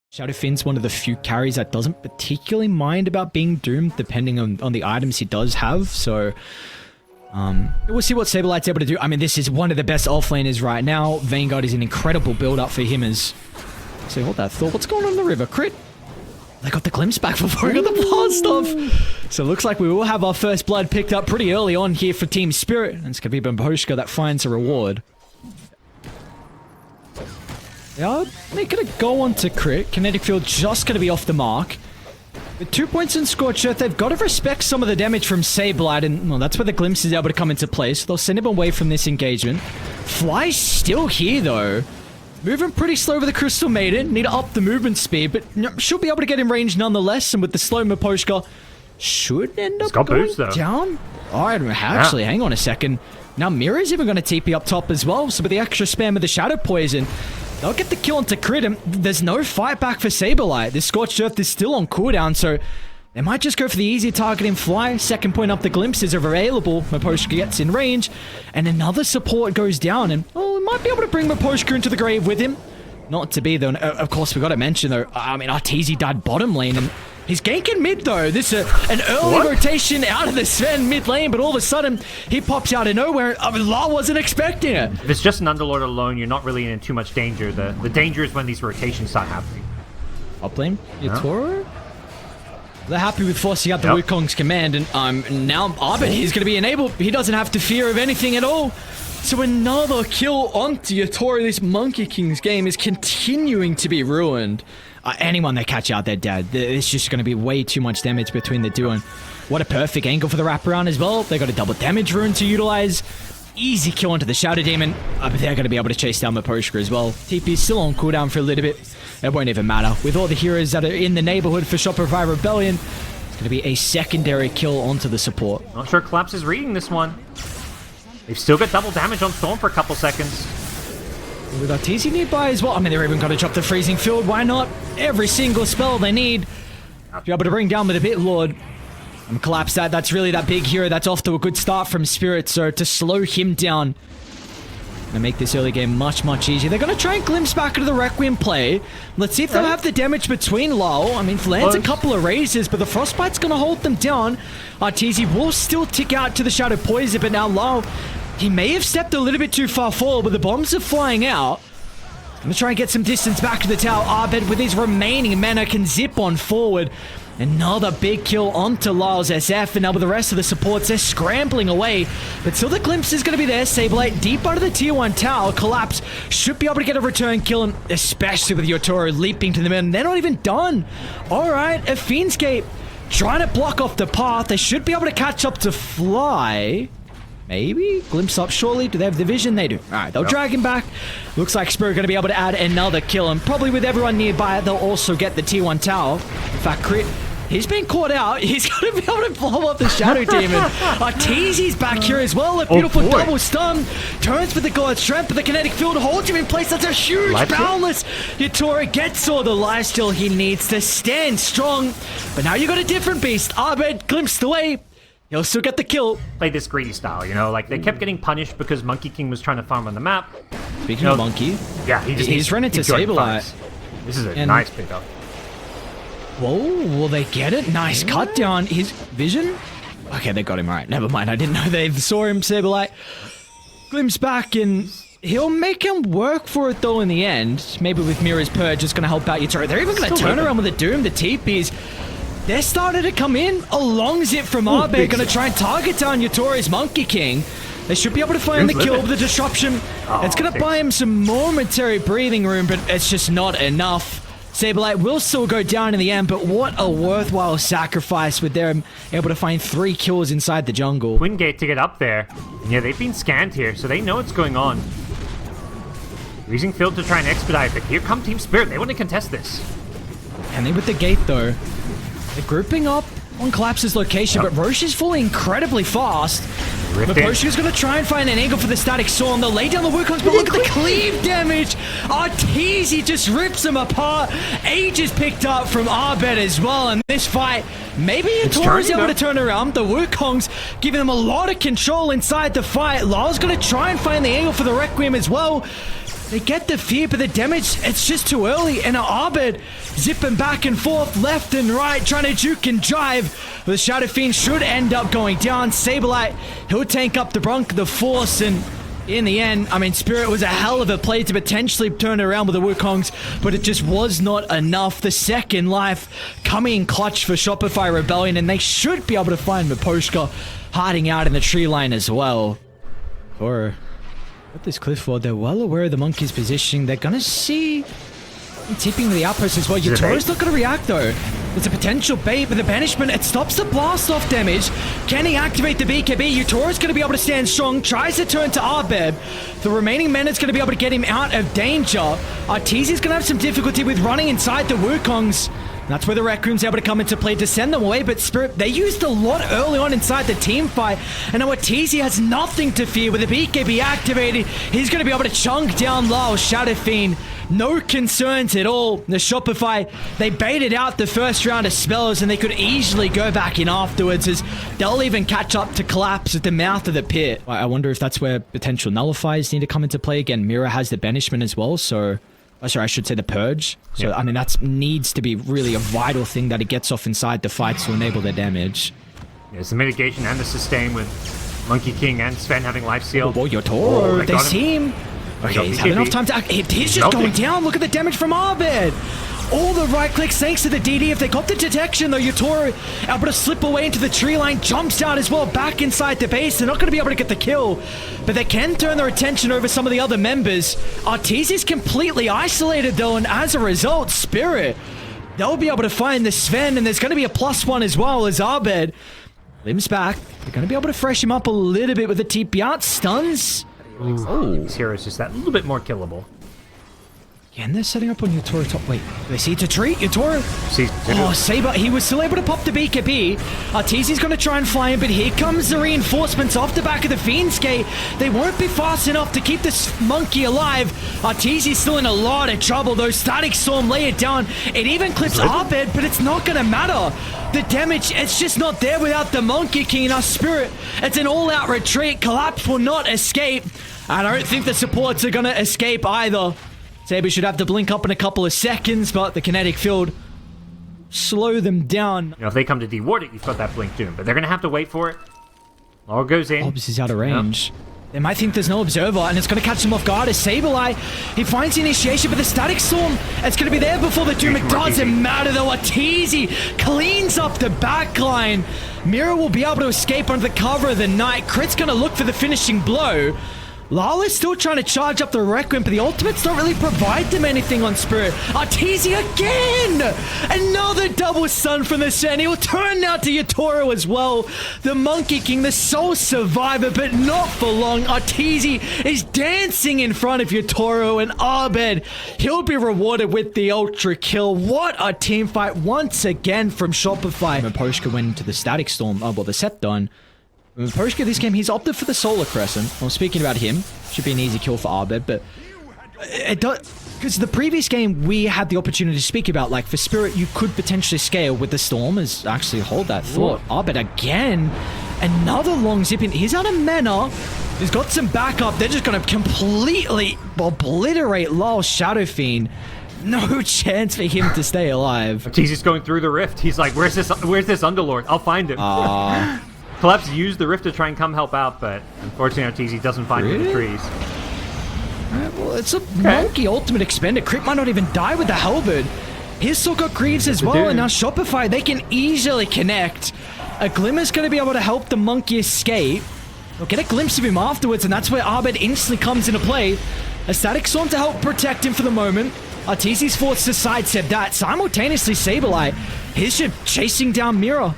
Shadow Finn's one of the few carries that doesn't particularly mind about being doomed, depending on the items he does have. So we'll see what Saberlight's able to do. I mean, this is one of the best offlaners right now. Vanguard is an incredible build-up for him as... So hold that thought. What's going on in the river? Crit? They got the glimpse back before he got the blast off. So it looks like we will have our first blood picked up pretty early on here for Team Spirit. And it's going to be Bamboshka that finds a reward. Yeah, they're going to go on to crit. Kinetic Field just going to be off the mark. With 2 points in Scorched Earth, they've got to respect some of the damage from Saberlight, and well, that's where the glimpse is able to come into place. They'll send him away from this engagement. Fly's still here, though. Moving pretty slow with the Crystal Maiden. Need to up the movement speed, but should be able to get in range nonetheless. And with the slow Miposhka, should end up going down. Alright, actually, hang on a second. Now Mira's even going to TP up top as well. So with the extra spam of the Shadow Poison, they'll get the kill onto crit. And there's no fight back for Saberlight. This Scorched Earth is still on cooldown, so they might just go for the easy targeting Fly. Second point up the glimpses are available. Miposhka gets in range, and another support goes down. And we might be able to bring Miposhka into the grave with him. Not to be though. Of course, we got to mention though. I mean, Arteezy died bottom lane, and he's ganking mid though. This is an early rotation out of the Sven mid lane, but all of a sudden he pops out of nowhere. I mean, La wasn't expecting it. If it's just an Underlord alone, you're not really in too much danger. The danger is when these rotations start happening. Up lane, Yatoro. They're happy with forcing out the Wukong's command, and now ABED is going to be enabled. He doesn't have to fear of anything at all. So another kill onto Yatoro. This Monkey King's game is continuing to be ruined. Anyone they catch out, they're dead. It's just going to be way too much damage between the two. And what a perfect angle for the wraparound as well. They got a double damage rune to utilize. Easy kill onto the Shadow Demon. But they're going to be able to chase down Miposhka as well. TP is still on cooldown for a little bit. It won't even matter. With all the heroes that are in the neighborhood for Shopify Rebellion, it's going to be a secondary kill onto the support. Not sure Collapse is reading this one. They've still got double damage on Storm for a couple seconds. With Arteezy nearby as well. I mean, they're even going to drop the Freezing Field. Why not? Every single spell they need to be able to bring down with a Bit Lord. And Collapse that. That's really that big hero. That's off to a good start from Spirit. So to slow him down and make this early game much, much easier. They're going to try and glimpse back into the Requiem play. Let's see if they'll have the damage between Lal. I mean, lands a couple of raises, but the Frostbite's going to hold them down. Arteezy will still tick out to the Shadow Poison, but now Lal, he may have stepped a little bit too far forward, but the bombs are flying out. Going to try and get some distance back to the tower. ABED with his remaining mana can zip on forward. Another big kill onto Lyle's SF, and now with the rest of the supports, they're scrambling away. But still the glimpse is going to be there. Saberlight deep under the tier 1 tower. Collapse should be able to get a return kill, and especially with Yotaro leaping to the middle. They're not even done. Alright, a Fiendscape trying to block off the path. They should be able to catch up to Fly. Maybe? Glimpse up shortly. Do they have the vision? They do. Alright, they'll drag him back. Looks like Spirit going to be able to add another kill, and probably with everyone nearby, they'll also get the tier 1 tower. In fact, Crit, he's been caught out. He's going to be able to blow up the Shadow Demon. Arteezy's back here as well. A beautiful double stun. Turns with the God's Strength, but the Kinetic Field holds him in place. That's a huge boundless. Yatoro gets all the lifesteal he needs to stand strong. But now you got a different beast. ABED glimpsed away. He'll still get the kill. Play this greedy style, you know? Like, they kept getting punished because Monkey King was trying to farm on the map. Speaking of Monkey, yeah, he's run into Saberlight. This is a nice pickup. Whoa, will they get it? Nice cut down. His vision? Okay, they got him right. Never mind. I didn't know they saw him, Saberlight. Glimpse back, and he'll make him work for it, though, in the end. Maybe with Mira's Purge, it's going to help out Yatoro. They're even going to turn around with a Doom. The TPs, they're starting to come in. A long zip from ABED, going to try and target down Yatoro's Monkey King. They should be able to find the kill with the disruption. It's going to buy him some momentary breathing room, but it's just not enough. Saberlight will still go down in the end, but what a worthwhile sacrifice with them able to find 3 kills inside the jungle. Twin Gate to get up there. Yeah, they've been scanned here, so they know what's going on. Using Field to try and expedite, but here come Team Spirit. They want to contest this. And they with the gate, though. They're grouping up on Collapse's location, but Roche is falling incredibly fast. Miposhka's going to try and find an angle for the Static Storm. They'll lay down the Wukongs, but look at the cleave damage. Arteezy just rips them apart. Age is picked up from ABED as well, and this fight, maybe Yatoro's able to turn around. The Wukongs giving them a lot of control inside the fight. Lyle's going to try and find the angle for the Requiem as well. They get the fear, but the damage, it's just too early. And ABED zipping back and forth, left and right, trying to juke and drive. The Shadow Fiend should end up going down. Saberlight, he'll tank up the Force, and in the end, I mean, Spirit was a hell of a play to potentially turn around with the Wukongs, but it just was not enough. The second life coming in clutch for Shopify Rebellion, and they should be able to find Miposhka hiding out in the tree line as well. Or at this cliff wall, they're well aware of the monkey's positioning. They're gonna see tipping the outpost as well. Yatoro's not gonna react though. There's a potential bait, but the banishment, it stops the blast off damage. Can he activate the BKB? Yatoro's gonna be able to stand strong, tries to turn to ABED. The remaining mana's gonna be able to get him out of danger. Arteezy's gonna have some difficulty with running inside the Wukongs. That's where the Rec Room's able to come into play to send them away, but Spirit, they used a lot early on inside the team fight, and now Arteezy has nothing to fear. With the BKB activated, he's going to be able to chunk down Lyle Shadow Fiend. No concerns at all. The Shopify, they baited out the first round of spells, and they could easily go back in afterwards, as they'll even catch up to collapse at the mouth of the pit. I wonder if that's where potential nullifiers need to come into play. Again, Mira has the banishment as well, so... Oh, sorry, I should say the purge. So, I mean, that needs to be really a vital thing that it gets off inside the fights to enable their damage. Yeah, it's the mitigation and the sustain with Monkey King and Sven having life steal. Oh, Yotoro, they see him. Okay, he's had enough time to act. He's just going down. Look at the damage from ABED. All the right clicks thanks to the DD. If they got the detection though, Yotoro able to slip away into the tree line, jumps out as well back inside the base. They're not going to be able to get the kill, but they can turn their attention over some of the other members. Arteezy's completely isolated though, and as a result, Spirit, they'll be able to find the Sven, and there's going to be a +1 as well as ABED limps back. They're going to be able to fresh him up a little bit with the TP out. Stuns. Oh, this hero is just that little bit more killable. Yeah, and they're setting up on Yotoro top. Wait, do they see it to treat? Yotoro? Oh, Saber, he was still able to pop the BKB. Arteezy's going to try and fly him, but here comes the reinforcements off the back of the Fiend's Gate. They won't be fast enough to keep this monkey alive. Arteezy's still in a lot of trouble, though. Static Storm, lay it down. It even clips ABED, but it's not going to matter. The damage, it's just not there without the Monkey King in our Spirit. It's an all-out retreat. Collapse will not escape. I don't think the supports are going to escape either. Saber should have to blink up in a couple of seconds, but the kinetic field slow them down. You know, if they come to deward it, you've got that blink doom, but they're going to have to wait for it. All goes in. Obs is out of range. They might think there's no observer, and it's going to catch them off guard as Saberlight, he finds the initiation, but the Static Storm, it's going to be there before the doom. It doesn't matter though. Arteezy cleans up the backline. Mira will be able to escape under the cover of the night. Crit's going to look for the finishing blow. Lala's still trying to charge up the Requiem, but the ultimates don't really provide them anything on Spirit. Arteezy again! Another double stun from the Sen. He will turn now to Yotoro as well. The Monkey King, the sole survivor, but not for long. Arteezy is dancing in front of Yotoro, and ABED, he'll be rewarded with the ultra kill. What a team fight once again from Shopify. Miposhka went into the Static Storm, well, the set done. Miposhka this game, he's opted for the Solar Crescent. Well, speaking about him, should be an easy kill for ABED, but it does, because the previous game we had the opportunity to speak about, like for Spirit, you could potentially scale with the Storm, as actually hold that thought. ABED again, another long zip in. He's out of mana. He's got some backup. They're just going to completely obliterate Lyle Shadow Fiend. No chance for him to stay alive. Arteezy's going through the rift. He's like, where's this Underlord? I'll find him. Collapse used the rift to try and come help out, but unfortunately Arteezy doesn't find him in the trees. Alright, well, it's a monkey ultimate expender. Crit might not even die with the halberd. He's still got Greaves as well, and now Shopify, they can easily connect. A Glimmer's going to be able to help the monkey escape. We'll get a glimpse of him afterwards, and that's where ABED instantly comes into play. A Static Storm to help protect him for the moment. Arteezy's forced to sidestep that. Simultaneously, Saberlight, he's just chasing down Mira.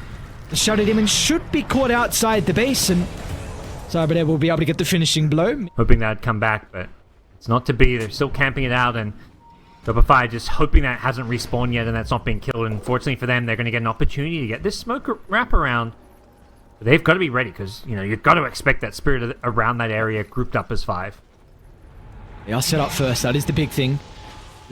The Shadow Demon should be caught outside the base, and Cyberdev will be able to get the finishing blow. Hoping that'd come back, but it's not to be. They're still camping it out, and Shopify just hoping that it hasn't respawned yet and that's not being killed. And unfortunately for them, they're going to get an opportunity to get this smoke wrap around. But they've got to be ready, because you know you've got to expect that Spirit around that area grouped up as 5. They are set up first. That is the big thing.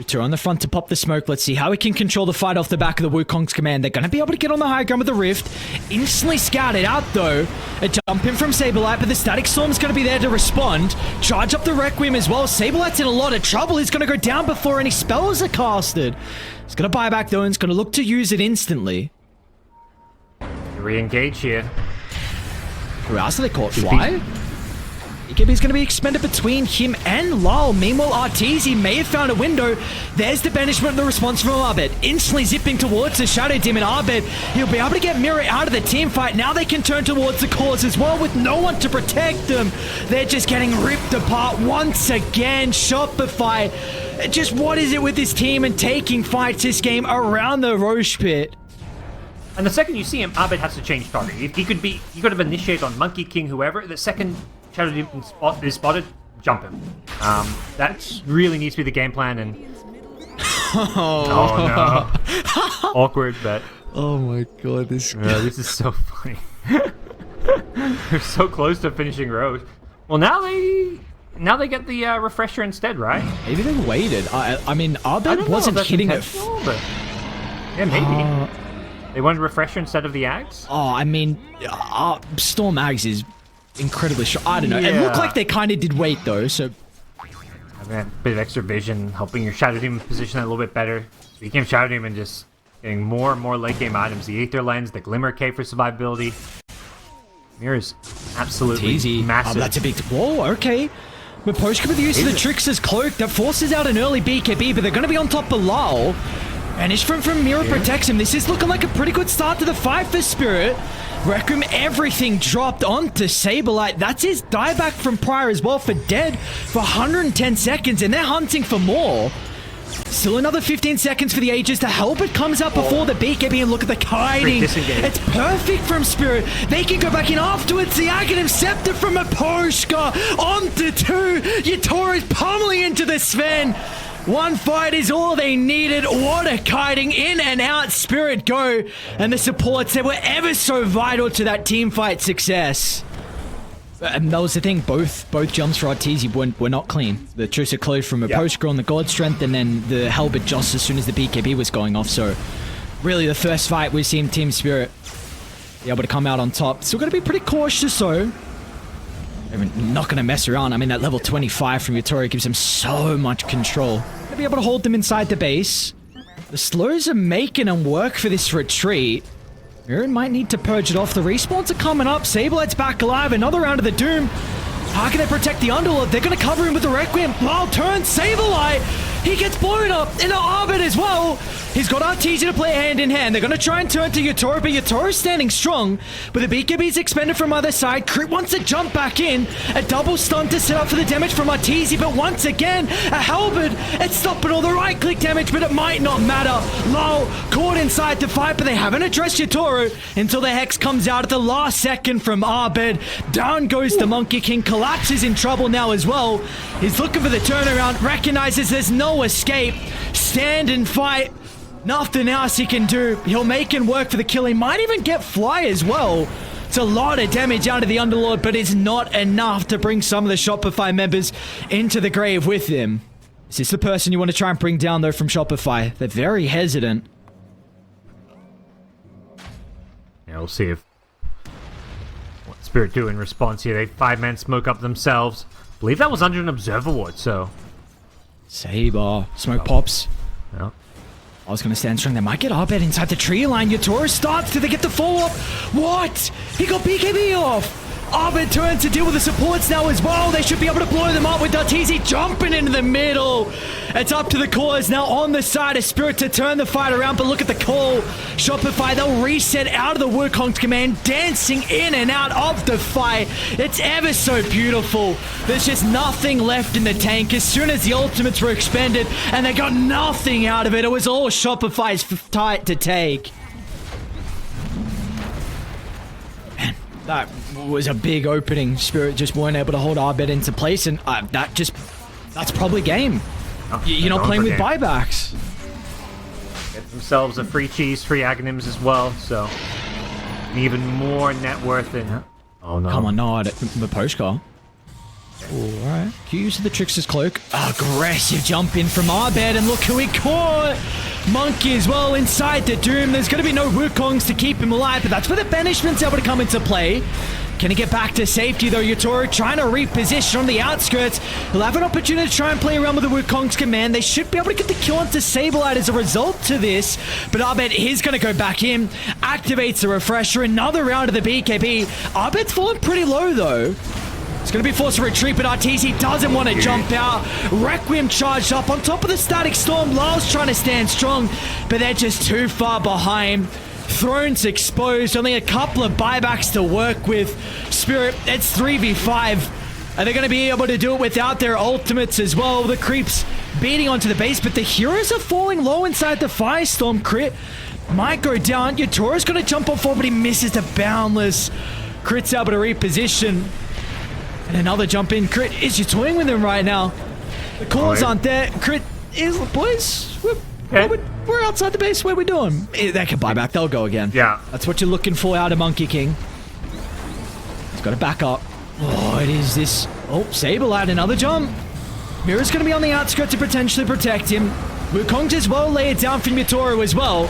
Two on the front to pop the smoke. Let's see how he can control the fight off the back of the Wukong's command. They're going to be able to get on the high ground with the Rift. Instantly scouted out, though. A jump in from Saberlight, but the Static Storm's going to be there to respond. Charge up the Requiem as well. Saberlight's in a lot of trouble. He's going to go down before any spells are casted. He's going to buy back, though, and he's going to look to use it instantly. Re-engage here. Who else are they caught? Fly? He's going to be expended between him and Lal. Meanwhile, Arteezy may have found a window. There's the banishment and the response from ABED. Instantly zipping towards the Shadow Demon ABED. He'll be able to get Mirror out of the team fight. Now they can turn towards the cause as well with no one to protect them. They're just getting ripped apart once again. Shopify. Just what is it with this team and taking fights this game around the Roche pit? And the second you see him, ABED has to change target. If he could have initiated on Monkey King, whoever. The second Shadow Demon is spotted, jump him. That really needs to be the game plan. And oh no, awkward, but oh my god, this is so funny. They're so close to finishing Roche. Well, now they get the refresher instead, right? Maybe they waited. I mean, ABED wasn't hitting it. But yeah, maybe. They wanted refresher instead of the Ags? Oh, I mean, Storm Ags is incredibly short. I don't know. Yeah. It looked like they kind of did wait, though, so... I mean, a bit of extra vision, helping your Shadow Demon position that a little bit better. Speaking of Shadow Demon, just getting more and more late-game items. The Aether Lens, the Glimmer Cape for survivability. Mirror's absolutely easy. Massive. Oh, that's a big... Whoa, okay. Miposhka with the use of the Trickster's Cloak, that forces out an early BKB, but they're going to be on top of Lal. Banish from Mirror protects him. This is looking like a pretty good start to the fight for Spirit. Requiem, everything dropped onto Saberlight. That's his dieback from prior as well for dead for 110 seconds, and they're hunting for more. Still another 15 seconds for the Aegis. The Halberd comes up before the BKB, and look at the kiting. It's perfect from Spirit. They can go back in afterwards. The Aghanim Scepter from Miposhka onto two. Yatoro's pummeling into the Sven. One fight is all they needed. What a kiting. In and out, Spirit go. And the supports that were ever so vital to that team fight success. And that was the thing. Both jumps for Arteezy were not clean. The Trucer Clove from Miposhka on the God Strength, and then the Halberd just as soon as the BKB was going off. So really the first fight we've seen Team Spirit be able to come out on top. Still going to be pretty cautious though. They're not going to mess around. I mean, that level 25 from Yatoro gives them so much control. Going to be able to hold them inside the base. The slows are making them work for this retreat. Mirror might need to purge it off. The respawns are coming up. Saberlight's back alive. Another round of the Doom. How can they protect the Underlord? They're going to cover him with the Requiem. Lal turns Saberlight. He gets blown up into ABED as well. He's got Arteezy to play hand in hand. They're going to try and turn to Yatoro, but Yatoro's standing strong. But the BKB's expended from other side. Crit wants to jump back in. A double stun to set up for the damage from Arteezy, but once again, a Halberd. It's stopping all the right-click damage, but it might not matter. Lal caught inside the fight, but they haven't addressed Yatoro until the Hex comes out at the last second from ABED. Down goes the Monkey King. Collapses in trouble now as well. He's looking for the turnaround. Recognizes there's no escape. Stand and fight. Nothing else he can do. He'll make it work for the kill. He might even get Fly as well. It's a lot of damage out of the Underlord, but it's not enough to bring some of the Shopify members into the grave with him. Is this the person you want to try and bring down, though, from Shopify? They're very hesitant. Yeah, we'll see if what Spirit do in response here. They 5-man smoke up themselves. I believe that was under an Observer Ward, so... Saber. Smoke pops. Yeah. I was going to stand strong. They might get ABED inside the tree line. Yatoro starts. Do they get the follow-up? What? He got BKB off. ABED turns to deal with the supports now as well. They should be able to blow them up with Arteezy jumping into the middle. It's up to the cause now on the side of Spirit to turn the fight around. But look at the call. Shopify, they'll reset out of the Wukong's command, dancing in and out of the fight. It's ever so beautiful. There's just nothing left in the tank as soon as the ultimates were expended, and they got nothing out of it. It was all Shopify's fight to take. That was a big opening. Spirit just weren't able to hold ABED into place, and that's probably game. Oh, you're not playing with buybacks. Get themselves a free cheese, free Aghanims as well, so even more net worth in. Oh no. Come on, no, Miposhka. Alright. Use of the Trickster's Cloak. Aggressive jump in from ABED, and look who he caught! Monkey as well inside the Doom. There's going to be no Wukongs to keep him alive, but that's where the banishment's able to come into play. Can he get back to safety though? Yotoro trying to reposition on the outskirts. He'll have an opportunity to try and play around with the Wukong's command. They should be able to get the kill onto Sableye as a result to this. But ABED is going to go back in. Activates the refresher. Another round of the BKB. ABED's fallen pretty low though. It's going to be forced to retreat, but RTZ doesn't want to jump out. Requiem charged up on top of the Static Storm. Lyle's trying to stand strong, but they're just too far behind. Thrones exposed, only a couple of buybacks to work with. Spirit, it's 3v5. Are they going to be able to do it without their ultimates as well? The creeps beating onto the base, but the heroes are falling low inside the Firestorm. Crit might go down. Yotoro's going to jump on forward, but he misses the Boundless. Crit's able to reposition. And another jump in. Crit is you toying with him right now. The calls aren't there. Crit is, boys, we're outside the base. What are we doing? They can buy back. They'll go again. Yeah. That's what you're looking for out of Monkey King. He's got to back up. Oh, it is this. Oh, Sableye, another jump. Mira's going to be on the outskirts to potentially protect him. Wukong as well lay it down from Yotoro as well.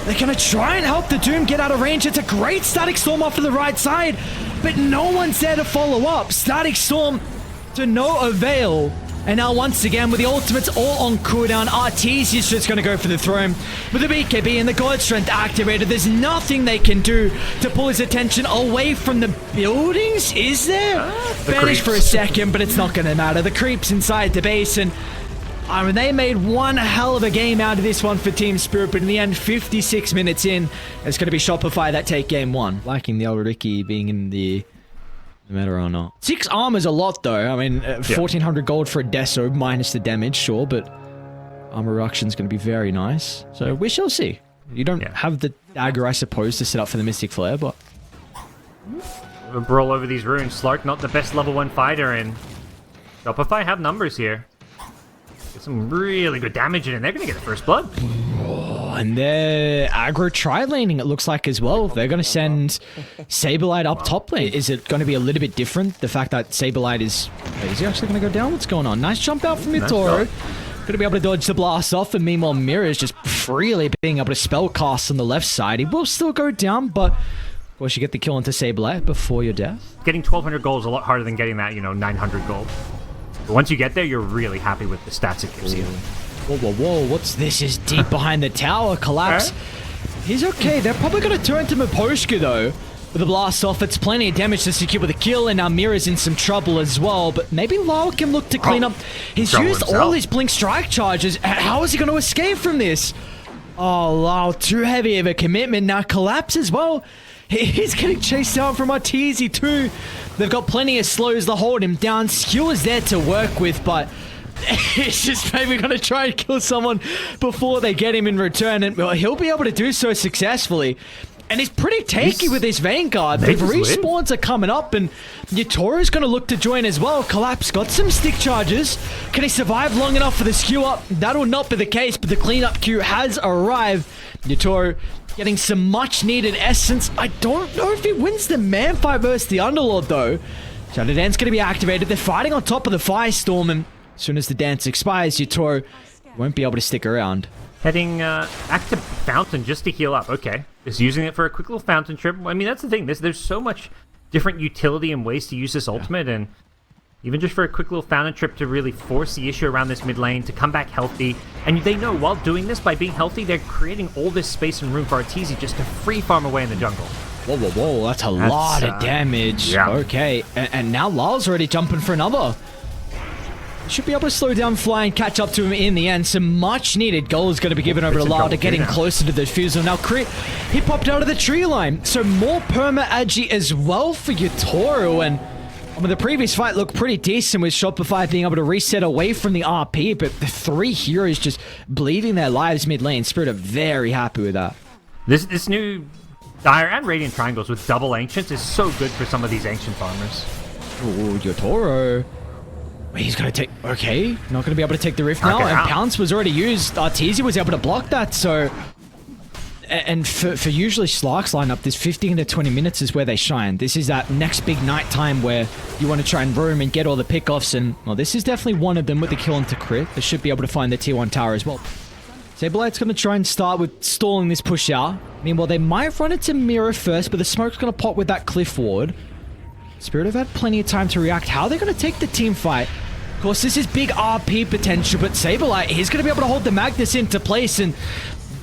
They're going to try and help the Doom get out of range. It's a great Static Storm off to the right side, but no one's there to follow up. Static Storm to no avail. And now once again, with the ultimates all on cooldown, Artesia's just going to go for the throne. With the BKB and the God Strength activated, there's nothing they can do to pull his attention away from the buildings, is there? Banished for a second, but it's not going to matter. The creeps inside the base, and I mean, they made one hell of a game out of this one for Team Spirit, but in the end, 56 minutes in, it's going to be Shopify that take game one. Liking the old Ricky being in the meta or not. 6 armor's a lot though. I mean, 1400 gold for a Deso minus the damage, sure, but armor reduction's going to be very nice. So we shall see. You don't have the dagger, I suppose, to set up for the Mystic Flare, but we'll brawl over these runes. Slark, not the best level 1 fighter, and Shopify have numbers here. Get some really good damage in, and they're going to get the first blood. And they're aggro tri-laning, it looks like, as well. They're going to send Sableye up top lane. Is it going to be a little bit different? The fact that Sableye is he actually going to go down? What's going on? Nice jump out from Yotoro. Going to be able to dodge the blast off, and meanwhile Mira is just freely being able to spell cast on the left side. He will still go down, but of course you get the kill into Sableye before your death. Getting 1200 gold is a lot harder than getting that, 900 gold. But once you get there, you're really happy with the stats it gives you. Whoa, whoa, whoa, what's this? Is deep behind the tower. Collapse. He's okay. They're probably going to turn to Miposhka, though. With the blast off, it's plenty of damage to secure with a kill, and now Mira's in some trouble as well. But maybe Lyle can look to clean up. He's used all his Blink Strike charges. How is he going to escape from this? Oh, Lyle, too heavy of a commitment. Now Collapse as well. He's getting chased down from Arteezy too. They've got plenty of slows to hold him down. Skew is there to work with, but it's just maybe going to try and kill someone before they get him in return, and he'll be able to do so successfully. And he's pretty tanky with his Vanguard. The respawns are coming up, and Yotoro's going to look to join as well. Collapse got some stick charges. Can he survive long enough for the skew up? That will not be the case, but the cleanup queue has arrived. Yotoro getting some much needed essence. I don't know if he wins the man fight versus the Underlord though. Shadow Dance going to be activated. They're fighting on top of the Firestorm, and as soon as the dance expires, Yotoro won't be able to stick around. Heading back to Fountain just to heal up. Okay. Just using it for a quick little Fountain trip. I mean, that's the thing. There's so much different utility and ways to use this ultimate, and even just for a quick little Fountain trip to really force the issue around this mid lane, to come back healthy. And they know while doing this, by being healthy, they're creating all this space and room for Arteezy just to free farm away in the jungle. Whoa, whoa, whoa. That's a lot of damage. Yeah. Okay. And now Lyle's already jumping for another. Should be able to slow down Fly and catch up to him in the end. Some much needed goal is going to be given over to Lyle to getting closer to the defusal. Now Crit, he popped out of the tree line. So more perma agi as well for Yotoro. And I mean, the previous fight looked pretty decent with Shopify being able to reset away from the RP, but the 3 heroes just bleeding their lives mid lane. Spirit are very happy with that. This new Dire and Radiant Triangles with double Ancients is so good for some of these Ancient farmers. Oh, Yotoro. He's going to take... Okay, not going to be able to take the Rift now. And Pounce was already used. Arteezy was able to block that, so... And for usually Slark's lineup, this 15 to 20 minutes is where they shine. This is that next big night time where you want to try and roam and get all the pickoffs. And, well, this is definitely one of them with the kill into crit. They should be able to find the tier 1 tower as well. Saberlight's going to try and start with stalling this push out. Meanwhile, they might run into Mira first, but the smoke's going to pop with that cliff ward. Spirit have had plenty of time to react. How are they going to take the team fight? Of course, this is big RP potential, but Saberlight, he's going to be able to hold the Magnus into place, and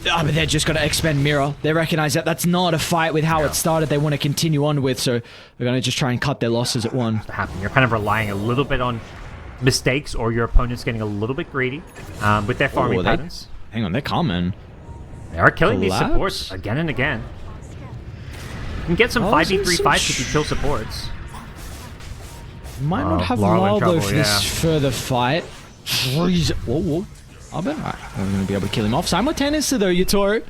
but they're just going to expend Mira. They recognize that that's not a fight with how it started. They want to continue on with, so they're going to just try and cut their losses at one. You're kind of relying a little bit on mistakes, or your opponent's getting a little bit greedy with their farming patterns. Hang on, they're coming. They are killing these supports again and again. You can get some 5v3 fights if you kill supports. Might not have Lalo for this further fight. Whoa. Alright, we're going to be able to kill him off. Simultaneously though, Yatoro.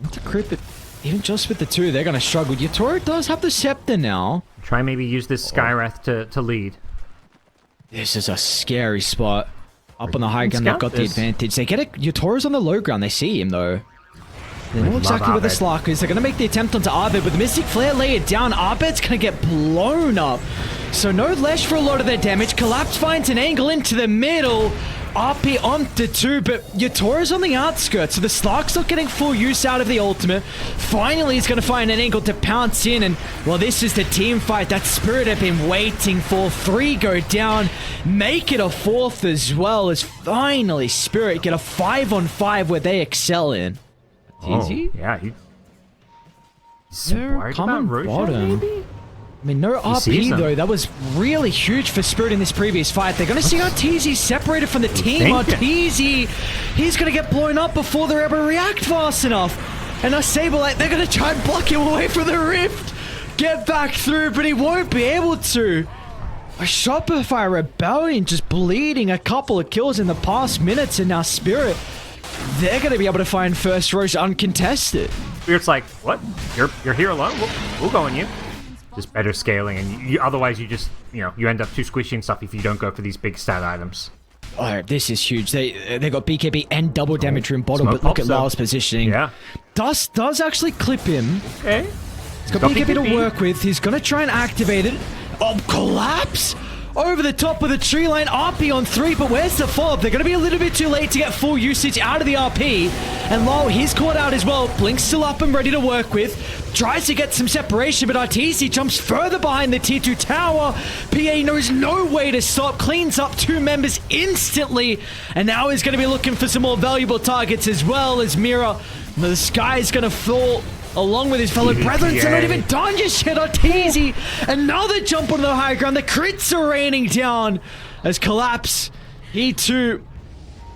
Not to crit, but even just with the two, they're going to struggle. Yatoro does have the scepter now. Try maybe use this Skywrath to lead. This is a scary spot. Up on the high ground, they've got the advantage. They get it. Yatoro's on the low ground. They see him though. They know exactly where the Slark is. They're going to make the attempt onto ABED, but the Mystic Flare lay it down. ABED's going to get blown up. So no Lesh for a lot of their damage. Collapse finds an angle into the middle. RP onto 2, but Yatoro's on the outskirts, so the Slark's not getting full use out of the ultimate. Finally, he's going to find an angle to pounce in, and, well, this is the team fight that Spirit have been waiting for. 3 go down, make it a 4th as well, as finally Spirit get a 5-on-5 where they excel in. Easy? Yeah, he's worried about Roshan, maybe? I mean, no RP though. That was really huge for Spirit in this previous fight. They're going to see Arteezy separated from the team. Arteezy, he's going to get blown up before they're able to react fast enough. And now Saberlight, they're going to try and block him away from the rift. Get back through, but he won't be able to. A Shopify Rebellion just bleeding a couple of kills in the past minutes, and now Spirit, they're going to be able to find first Roche uncontested. Spirit's like, what? You're here alone? We'll go on you. Just better scaling, and otherwise you just, you end up too squishy and stuff if you don't go for these big stat items. Oh, this is huge. They got BKB and double damage room bottom, but look at Lyle's positioning. Yeah. Does actually clip him. Okay. He's got BKB to work with. He's going to try and activate it. Oh, collapse! Over the top of the tree line, RP on 3, but where's the follow-up? They're going to be a little bit too late to get full usage out of the RP. And Lyle, he's caught out as well. Blink's still up and ready to work with. Tries to get some separation, but Arteezy jumps further behind the tier 2 tower. PA knows no way to stop, cleans up 2 members instantly. And now he's going to be looking for some more valuable targets as well as Mira. The sky is going to fall along with his fellow brethren. So not even done just yet. Arteezy, another jump onto the high ground. The crits are raining down as Collapse, he too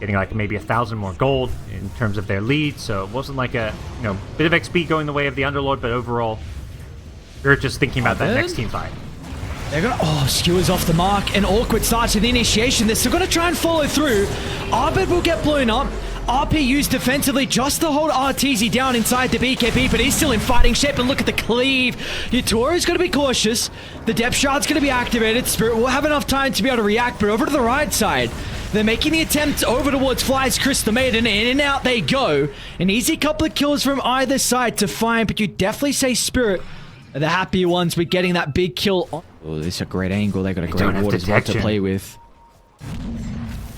getting like maybe 1,000 more gold in terms of their lead. So it wasn't like a bit of XP going the way of the Underlord, but overall we're just thinking about that next team fight. They're gonna skewers off the mark. An awkward start to the initiation. They're still gonna try and follow through. ABED will get blown up. RP used defensively just to hold Arteezy down inside the BKB, but he's still in fighting shape, and look at the cleave. Yatoro's going to be cautious. The depth shard's going to be activated. Spirit will have enough time to be able to react, but over to the right side. They're making the attempt over towards Fly's Crystal Maiden. In and out they go. An easy couple of kills from either side to find, but you definitely say Spirit are the happier ones with getting that big kill. Oh, this is a great angle. They got a great water spot to play with.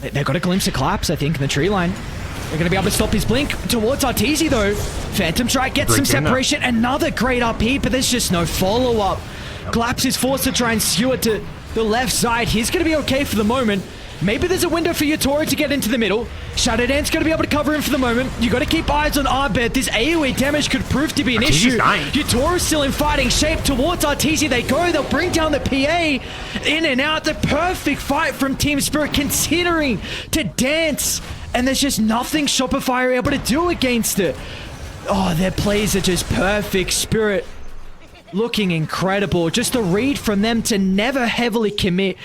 They've got a glimpse of Collapse, I think, in the tree line. They're going to be able to stop his blink towards Arteezy, though. Phantom Strike gets some separation. Another great RP, but there's just no follow-up. Collapse is forced to try and skew it to the left side. He's going to be okay for the moment. Maybe there's a window for Yatoro to get into the middle. Shadow Dance going to be able to cover him for the moment. You got to keep eyes on ABED. This AoE damage could prove to be an issue. Yatoro's still in fighting shape. Towards Arteezy they go. They'll bring down the PA. In and out. The perfect fight from Team Spirit, considering to dance. And there's just nothing Shopify are able to do against it. Oh, their plays are just perfect. Spirit looking incredible. Just a read from them to never heavily commit.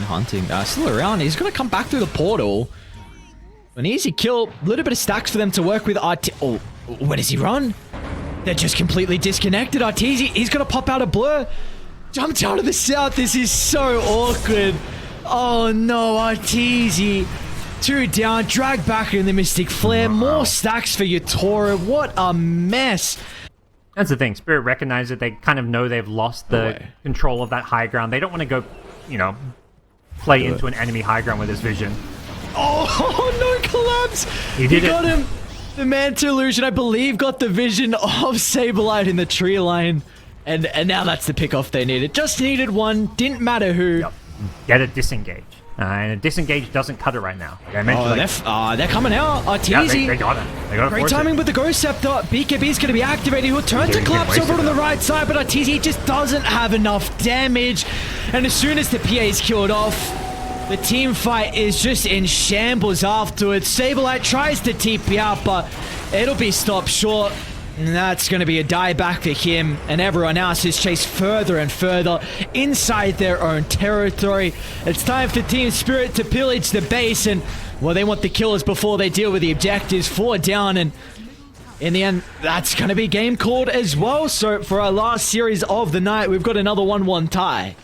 Hunting, still around. He's going to come back through the portal. An easy kill. A little bit of stacks for them to work with. Oh, where does he run? They're just completely disconnected. Arteezy, he's going to pop out a blur. Jumped out of the south. This is so awkward. Oh no, Arteezy. 2 down, drag back in the Mystic Flare, more stacks for Yatoro. What a mess. That's the thing. Spirit recognize that they kind of know they've lost the control of that high ground. They don't want to go, you know, play into an enemy high ground with his vision. Oh, no collapse. He got him. The Manta Illusion, I believe, got the vision of Saberlight in the tree line. And now that's the pickoff they needed. Just needed one. Didn't matter who. Yep. Get a disengage. And a disengage doesn't cut it right now. Like I mentioned, they're coming out. Arteezy. Yeah, they got it. They got it. Great timing with the Ghost Scepter. BKB's going to be activated. He'll turn to collapse over on the right side, but Arteezy just doesn't have enough damage. And as soon as the PA is killed off, the team fight is just in shambles afterwards. Saberlight tries to TP out, but it'll be stopped short. And that's going to be a dieback for him, and everyone else is chased further and further inside their own territory. It's time for Team Spirit to pillage the base, and, well, they want the killers before they deal with the objectives. 4 down, and in the end, that's going to be game called as well. So for our last series of the night, we've got another 1-1 tie.